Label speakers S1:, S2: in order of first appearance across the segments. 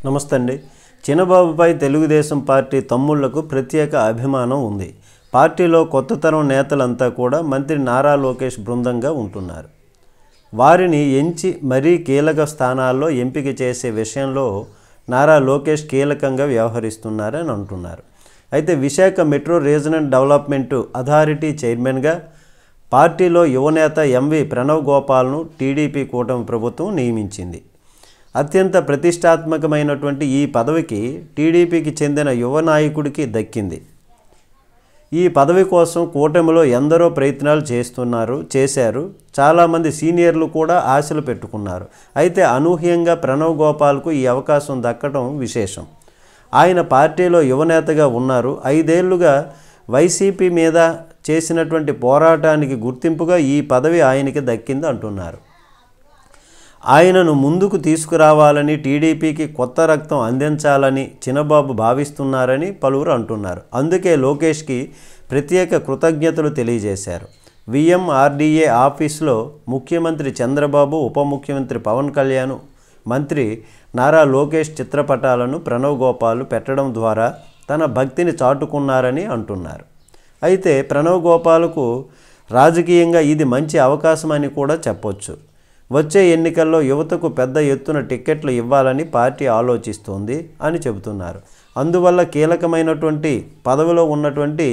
S1: నమస్తే అండి. చినబాబుపై తెలుగుదేశం పార్టీ తమ్ముళ్లకు ప్రత్యేక అభిమానం ఉంది. పార్టీలో కొత్త తరం నేతలంతా కూడా మంత్రి నారా లోకేష్ బృందంగా ఉంటున్నారు. వారిని ఎంచి మరీ కీలక స్థానాల్లో ఎంపిక చేసే విషయంలో నారా లోకేష్ కీలకంగా వ్యవహరిస్తున్నారని అంటున్నారు. అయితే Visakha metro regional development authority చైర్మన్గా పార్టీలో యువనేత ఎంవి ప్రణవ్ గోపాల్ను టీడీపీ కూటమి ప్రభుత్వం నియమించింది. అత్యంత ప్రతిష్టాత్మకమైనటువంటి ఈ పదవికి టీడీపీకి చెందిన యువ నాయకుడికి దక్కింది. ఈ పదవి కోసం కూటమిలో ఎందరో ప్రయత్నాలు చేశారు. చాలామంది సీనియర్లు కూడా ఆశలు పెట్టుకున్నారు. అయితే అనూహ్యంగా ప్రణవ్ గోపాల్కు ఈ అవకాశం దక్కడం విశేషం. ఆయన పార్టీలో యువనేతగా ఉన్నారు. 5 ఏళ్లుగా వైసీపీ మీద చేసినటువంటి పోరాటానికి గుర్తింపుగా ఈ పదవి ఆయనకి దక్కింది అంటున్నారు. ఆయనను ముందుకు తీసుకురావాలని, టీడీపీకి కొత్త రక్తం అందించాలని చినబాబు భావిస్తున్నారని పలువురు అంటున్నారు. అందుకే లోకేష్కి ప్రత్యేక కృతజ్ఞతలు తెలియజేశారు. విఎంఆర్డీఏ ఆఫీసులో ముఖ్యమంత్రి చంద్రబాబు, ఉప ముఖ్యమంత్రి పవన్ కళ్యాణ్, మంత్రి నారా లోకేష్ చిత్రపటాలను ప్రణవ్ గోపాల్ పెట్టడం ద్వారా తన భక్తిని చాటుకున్నారని అంటున్నారు. అయితే ప్రణవ్ గోపాల్కు రాజకీయంగా ఇది మంచి అవకాశం అని కూడా చెప్పొచ్చు. వచ్చే ఎన్నికల్లో యువతకు పెద్ద ఎత్తున టిక్కెట్లు ఇవ్వాలని పార్టీ ఆలోచిస్తోంది అని చెబుతున్నారు. అందువల్ల కీలకమైనటువంటి పదవిలో ఉన్నటువంటి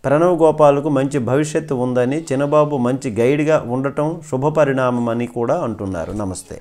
S1: ప్రణవ్ గోపాల్కు మంచి భవిష్యత్తు ఉందని, చినబాబు మంచి గైడ్గా ఉండటం శుభపరిణామం అని కూడా అంటున్నారు. నమస్తే.